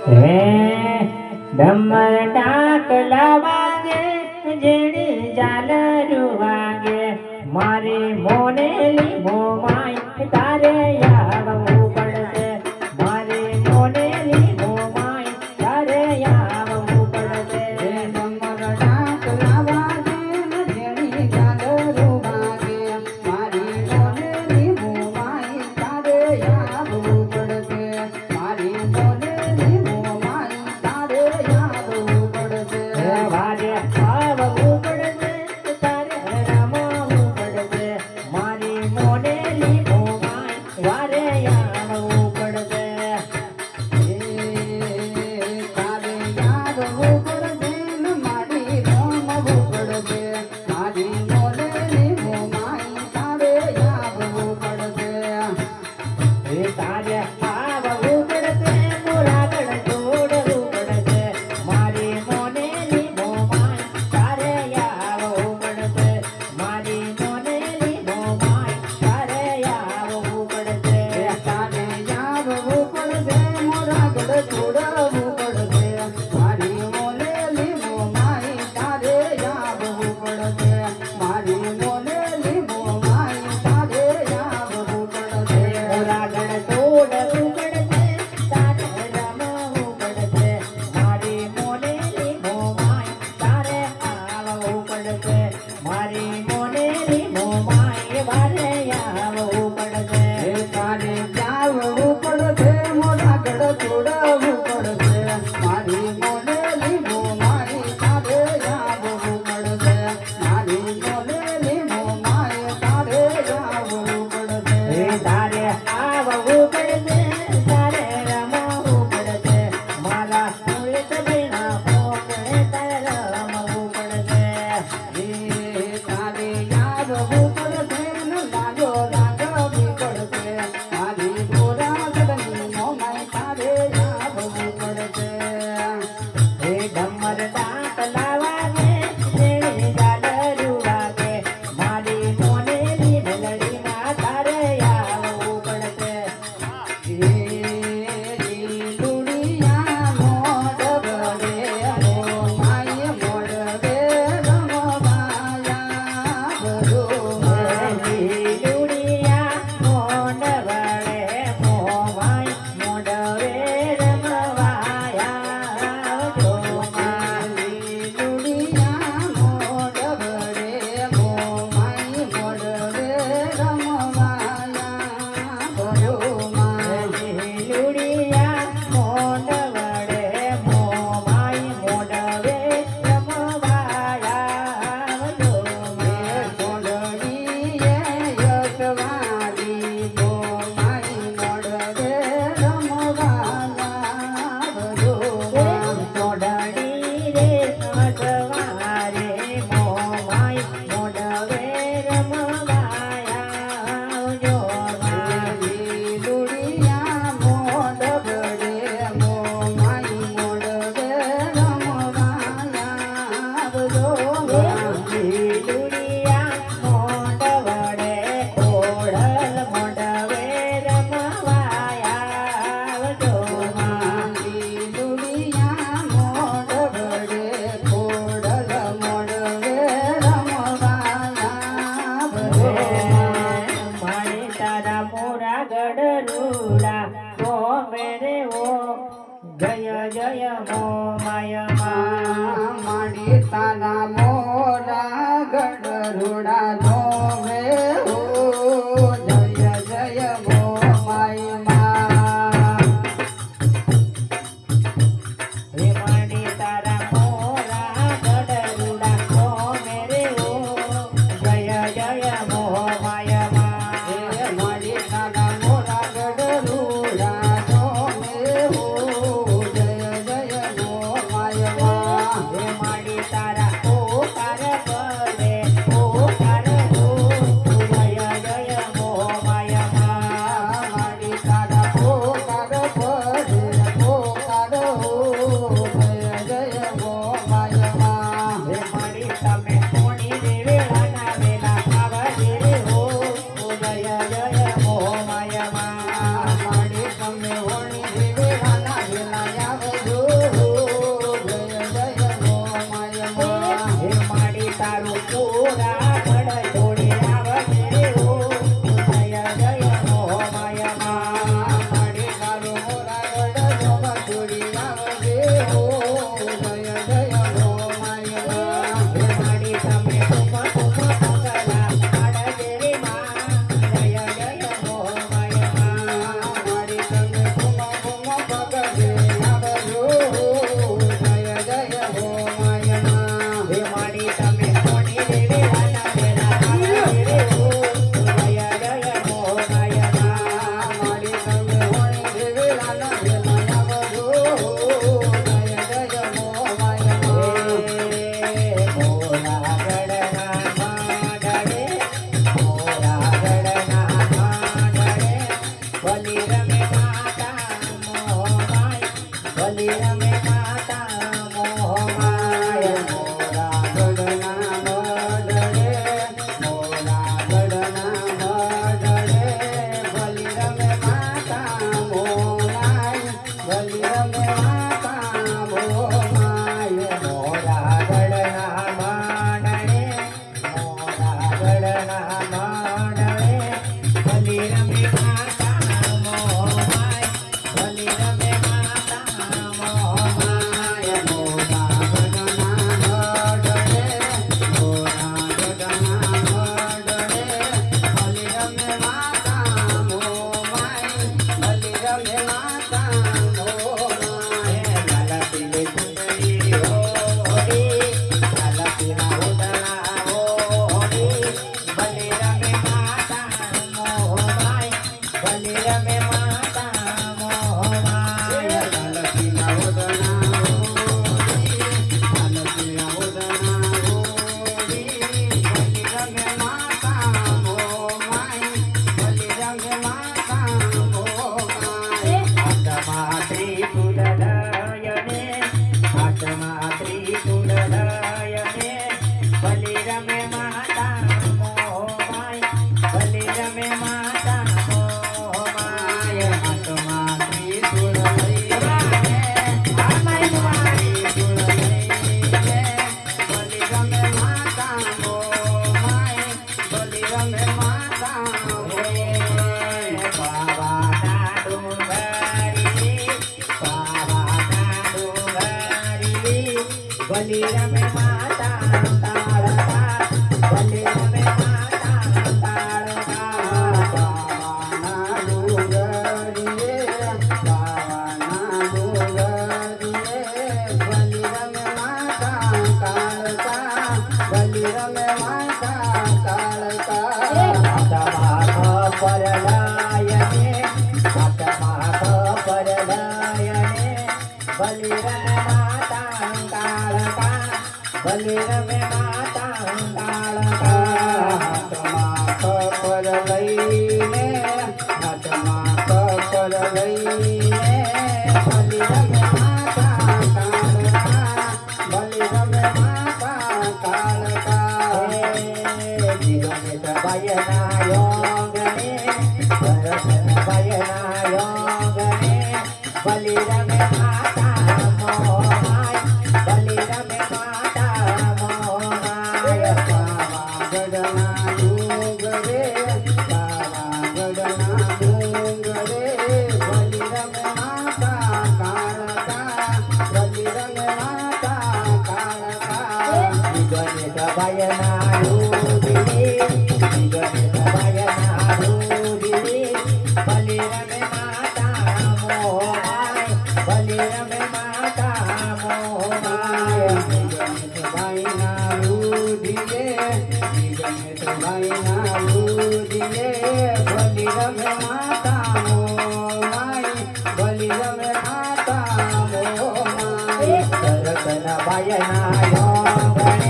હે ડમર ટાકલા વાગે જેડી ઝાલરું વાગે મારી મોનેલી મોમાઈ તારે આવવું પડશે મારી મોનેલી મોમાઈ તારે આવવું પડશે ડમર ટાકલા વાગે જેડી ઝાલરું વાગે મારી મોનેલી મોમાઈ તારે આવવું પડશે મારી મોનેલી મોમાઈ તારે આવવું પડશે વારે આવવું પડશે તારે રમવું પડશે મારી મોનેલી મોમાઈ વારે આવવું પડશે તારે આવવું પડશે ને મારી રમવું પડશે મારી મોનેલી મોમાઈ તારે આવવું પડશે તારે આવવું પડશે મોરાગળ છોડવું પડશે મારી મોનેલી મોમાઈ તારે આવવું પડશે મારી મોનેલી મોમાઈ તારે આવવું પડશે તારે આવવું પડશે મોરાગળ છોડવું પડશે મારી મોનેલી મોમાઈ તારે આવવું પડશે મારી મોનેલી મોમાઈ તારે આવવું પડશે મોરાગળ છોડવું પડશે તારે રમવું પડશે મારી મોનેલી મોમાઈ તારે આવવું પડશે મારી મોનેલી મોમાઈ વારે આવવું પડશે તારે આવવું પડશે મોરાગળ છોડવું પડશે મારી મોનેલી મોમાઈ તારે આવવું પડશે મારી મોનેલી મોમાઈ તારે આવવું પડશે તારે આવવું પડશે તારે રમવું પડશે મારા પુલિસ ભાઈના પોકળે તારે રમવું પડશે તારે આવવું પડશે ને લાગો રાખવી પડશે મારી મોરાગળની મોમાઈ તારે આવવું પડશે હે ડમર ટાકલા વાગે જેડી ઝાલરું વાગે મારી મોનેલી મેલડીમાં તારે આવવું પડશે દુનિયા મોડ બળે મોમાઈ મોડવે રમવાયા બધું દુનિયા મોંડ વળે મોમાઈ મોડવે રમવાયા દુનિયા મોડ બળે મોમાઈ મોડવે રમવાયા બધું લુડિયા મોંડ વળે મોમાઈ મોડવે રમવાયા સોંદડીએ યશવાલી મોમાઈ મોડવે રમવાયા બધું સોડણી રે સજવારે મોમાઈ મોડવે રમવાયા દુનિયા મોડ બળે મોમાઈ મોડવે રમવાયા બધું લુડિયા મોંડ વળે ઓઢલ મોડવે રમવાયા દુનિયા મોડ બળે ખોડલ મોડવે રમવાયા બધું મારી તારા મોરા ગઢ રૂડા ઓ મેરે ઓ જય જય મો માય માડી તારા મોરા ગઢરુડા ધોમે હો જય જય મો માય મા હે મારી તારા મોરા ગઢ રૂડા ઓ મેરે ઓ જય જય મો માય એ માડી તારા મોરા ગઢરુડા ધોમે હો જય જય મો માય મા હે મારી તારા ઓ તાર ભલી રમે માતા મોહમાય મોરા ગઢના મઢડે મોરા ગઢના મઢડે ભલી રમે માતા મોમાય ભલી રમે માતા મોમાય મોરા ગઢના માંડણે મોરા ગઢના માંડણે ભલી રમે માતા મોહમાય ભલી રમે માતા મોહમાય મોરા ગઢના મઢડે મોરા ગઢના મઢડે ભલી રમે માતા મોમાય ભલી રમે માતા મોમાય લાલા પીલે સુંદરી હોડી લાલા પીલા ઉદળા હોડી ભલી રમે માતા મોહમાય ભલી રમે માતા મોહમાય લાલકીના ઉદના હોડી લાલકીના ઉદના હોડી ભલી રમે માતા મોમાય ભલી રમે માતા મોમાય હાથમાં ત્રિશુલ લયને હાથમાં ત્રિશુલ લયને ભલી રમે માતા મોહમાય ભલી રમે માતા મોહમાય હાથમાં ત્રિશૂળ લઈને હાથમાં ત્રિશૂળ લઈને ભલી રમે માતા મોમાય ભલી રમે માતા મોમાય પાવાના ડુંગરી પાવાના ડુંગરી ભલી રમે માતા તાળકા ભલી રમે માતા તાળકા બાવાના ડુંગરીએ બાવાના ડુંગરીએ ભલી રમે માતા કાળકા ભલી રમે માતા કાળકા હાથમાં ખબર લાયને હાથમાં ખબર લાયને ભલી રમે માતા તાળકા ભલી રમે માતા તાળકા હાથમાં કપર લઈને હાથમાં કપર લઈને ભલી રમે માતા કાળકા ભલી રમે માતા કાળકા જીવને સભાયના યોગને ભરતન ભયના યોગને ભલી રમે માતા મોહમાય ભલી રમે માતા મોહમાય પાવાગઢના ડુંગરે પાવાગઢના ડુંગરે ભલી રમે માતા કાળકા ભલી રમે માતા કાળકા જીવને સભાયના રૂદિરે જીવને સભાયના રૂદિરે ભલી રમે માતા મોહમાય ભલી રમે માતા મોહમાય ભાઈના રૂધિએ ભાઈના રૂધિએ ભલી રમે માતા મોમાય ભલી રમે માતા મોમાય ભરતન ભયના યોગને